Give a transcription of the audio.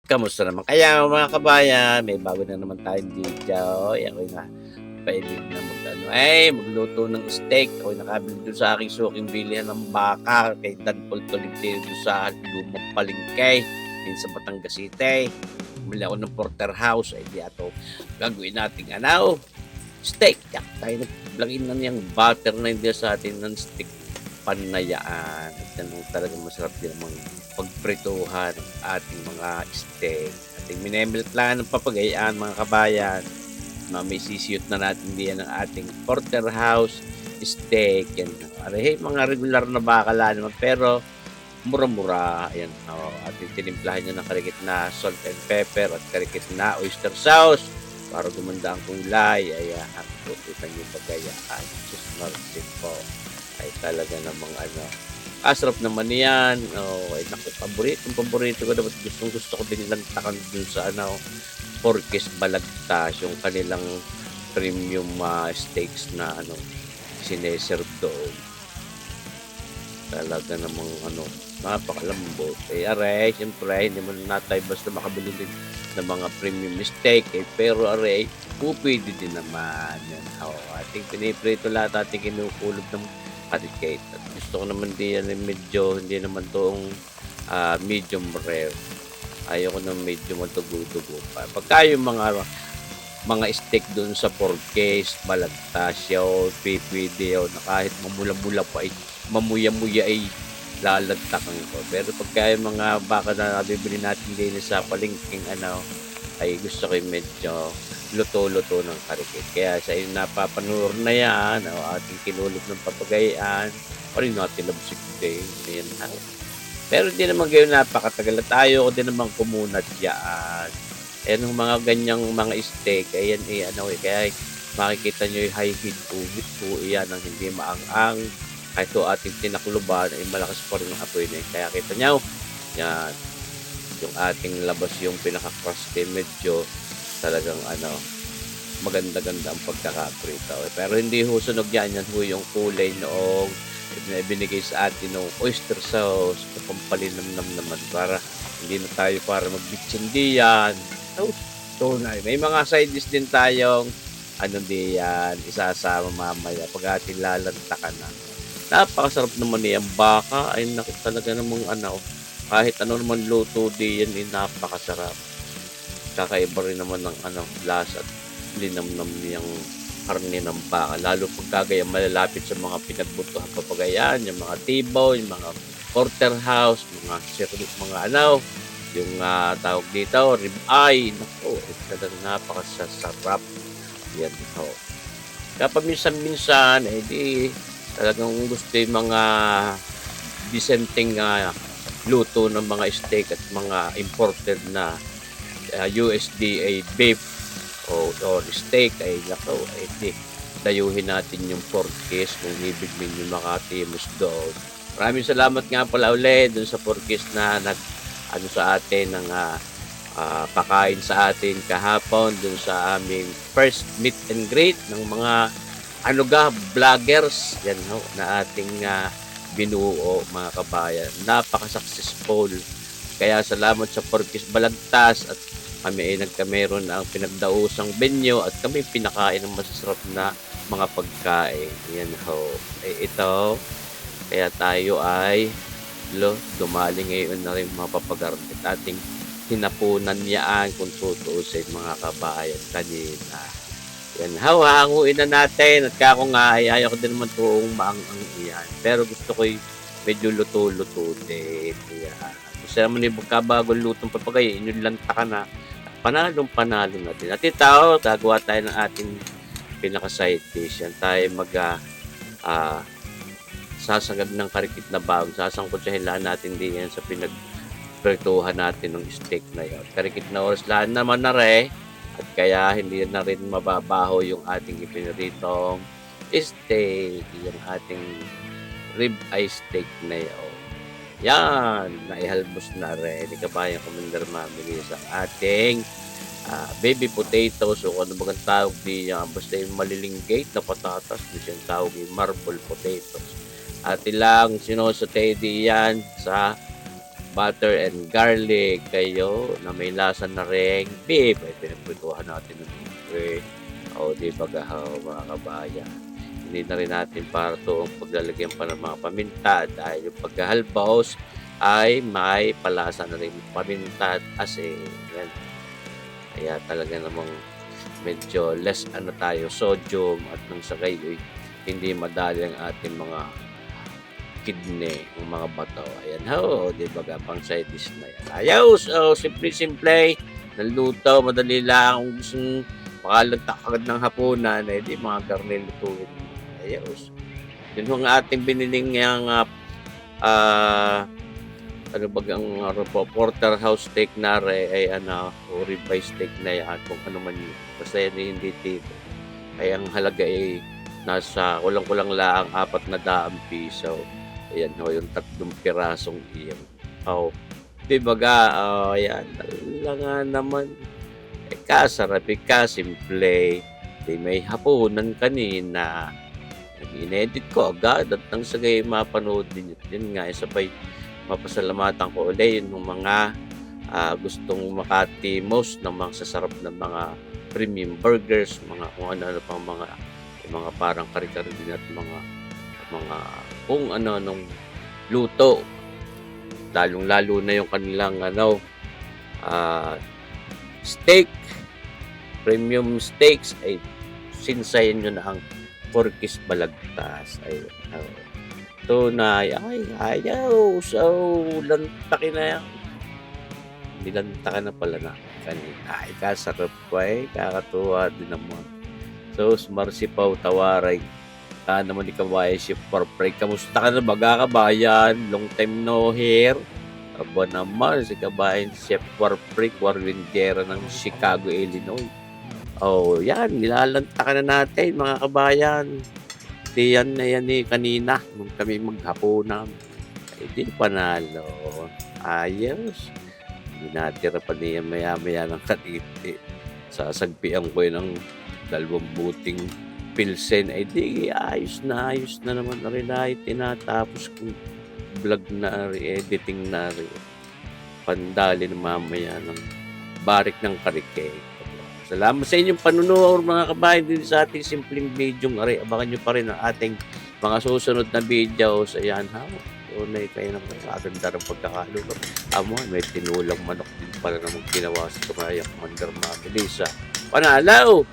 Kamusta naman kaya mga kabayan? May bago na naman tayong video. Ako'y napaibig na magluto ng steak. Ako'y nakabili do'n sa aking suking bilihan ng baka kay Dan Paul Tolentino do'n sa lumang palengke din sa Batangas City. Bumili ako ng porterhouse, ay di ato gagawin nating steak. Yak tayo naglagay na niyang butter na hindi sa atin ng steak panayaan. At yan ang talagang masarap din namang pagprituhan ng ating mga steak. Ating minemelt lang ng papagayaan mga kabayan. May sisiyot na natin diyan ang ating porterhouse steak. Yan. Aray, mga regular na bakala naman pero mura-mura. Ayan. Ating tinimplahan nyo ng karikit na salt and pepper at karikit na oyster sauce para gumanda ang kulay. Ayan. Tututan nyo pagayaan. Just martin po. Ay talaga namang sarap naman yan. Ay naku, paborito ko dapat gusto ko din lantakan dun sa Porky's Balagtas, yung kanilang premium steaks na sineserve doon. Talaga namang napakalambot. Aray, siyempre, hindi mo na tayo basta makabili din ng mga premium steak. Pero aray, pwede din naman. Yan. Ating piniprito lahat, ating kinukulog ng karikate. At gusto ko naman din yan medyo, hindi naman toong medium rare. Ayoko ng medyo matugo-tugo pa. Pagka yung mga steak doon sa Porky's Balagtas, pwede na kahit mamula-mula pa mamuya-muya ay lalagtakan ko. Pero pagka yung mga baka na nabibili natin din sa palengking ay gusto ko yung medyo luto-luto ng karikit. Kaya sa inyo napapanur na yan, ating kinulog ng papagayaan, o rin natin labsik din. Ayan na. Pero hindi naman gayon napakatagal. At tayo ko din naman kumunat yan. Ayan yung mga ganyang mga steak. Ayan kaya makikita nyo yung high heat po yan ang hindi maang-ang. Kahit ito ating tinakluban ay malakas pa rin ang apoy na yun. Kaya kita nyo, yan, yung ating labas yung pinaka-crusty medyo talagang maganda-ganda ang pagkakaprito. Pero hindi ho sunog yan yung kulay noong binigay sa atin ng oyster sauce, pampalinamnam naman para hindi na tayo para magbitsindiyan. Tunay. May mga side dish din tayong diyan, isasama mamaya pag ating lalantakan na. Napakasarap naman niyang baka. Ay naku talaga namang kahit naman luto diyan napakasarap. Kakaiba rin naman ng lasa at linamnam niyang karne ng baka. Lalo pagkagaya malalapit sa mga pinagbutuhan papagayaan, yung mga tibaw, yung mga porterhouse, yung tawag dito, rib eye. Naku, talagang napakasarap. Yan ho. Kapag minsan-minsan, di talagang gusto yung mga disenteng luto ng mga steak at mga imported na USDA beef or steak ay nako di dayuhin natin yung Porky's kung ibig ninyo makatimos doon. Maraming salamat nga pala ulit doon sa Porky's na sa atin ng pakain sa atin kahapon doon sa aming first meet and greet ng mga vloggers yan na ating binuo mga kabayan. Napaka-successful. Kaya salamat sa Porky's Balagtas at kami ay nagkameron ang pinagdausang venue at kami pinakain ng masasarap na mga pagkain. Yan ho. Ito, kaya tayo ay dumali ngayon na rin mapapagarnit ating hinapunan niyaan kung tutuusin mga kabayan kanina. Yan, hanguin na natin at kako nga ay ayaw ko din naman tuong maang-ang iyan. Pero gusto ko medyo luto-luto din. Yan. Gusto naman yung bagong lutong papagay, inyong lanta na panalong-panalo natin. At ito, gagawa tayo ng ating pinaka-side dish. Yan tayo sasagad ng karikit na bagong. Sasangkot sa hilaan natin din yan sa pinagprituhan natin ng steak na yun. Karikit na oras lahat naman na at kaya hindi na rin mababaho yung ating ipiniritong steak. Yung ating rib eye steak na yun. Yan, naihalbos na rin. Hindi ka ba yung Commander Mamili sa ating baby potatoes o ano bagang tawag niya. Basta yung malilinggate na patatas, hindi siyang tawag yung marble potatoes. At ilang sinosotay diyan sa butter and garlic kayo na may lasa na ring beef. Ay pinagprituhan natin ng libre. O di ba mga kabayan. Hindi na rin natin para to ang paglalagyan pa ng mga paminta dahil yung pagkahalbaos ay may palasa na rin paminta at asin. Yan. Kaya talaga namang medyo less tayo sodium at nang sa gayoy hindi madali ang ating mga kidney, ang mga bato. Ayan ho, di ba pang side dish na yan. Ayos, simple-simple, naluto, madali lang. Kung gusto makalagtak agad ng hapunan, di mga garne lutuin. Ayos. Yun ang ating biniling yung ano bagang porterhouse steak na ay o ribeye steak na yan, kung ano man yun. Basta yan hindi dito. Ay ang halaga ay nasa kulang-kulang lang 400 piso. Ayan ho, yung 3 pirasong iyon. Di baga, ayan, lang naman. Kasarap, simple. Di may hapunan kanina. Nag-inedit ko agad at nang sagay mapanood din yun nga, sabay mapasalamatan ko ulit yung mga gustong makatimos ng mga sasarap ng mga premium burgers, mga kung ano pang mga parang kari-kari din at mga kung ano nung luto. Lalong-lalo na yung kanilang steak, premium steaks ay sinsayin nyo na ang porkis balagtas. Ay, tunay. Ay, ayaw. So, lantakin na yan. Nilantakan na pala na kanina. Ay, kasarap pa kakatuwa din naman. So, Marsipaw Tawaray. Naman ni Kabayan Chef Warpray. Kamusta ka na baga kabayan? Long time no hear. Aba naman si Kabayan Chef Warpray, Warwindera ng Chicago, Illinois. Yan. Nilalantakan na natin mga kabayan. Yan na yan kanina nung kami maghapunan. Di panalo. Ayos. Hindi natira pa niya maya-maya ng katiti. Sasagpian ko ng 2 buting pilsen. Di ayos na naman na rin ay tinatapos kong vlog na rin, editing na rin. Pandali na mamaya ng barik ng karike. Salamat sa inyong panunood mga kabayan din sa ating simpleng video. Abangan nyo pa rin ang ating mga susunod na videos. Ayan ha. Tunay kayo ng magaganda ng pagkakalulog. May tinulang manok din pala namang ginawa sa Kamaya Commander Mabilisa. Panalaw!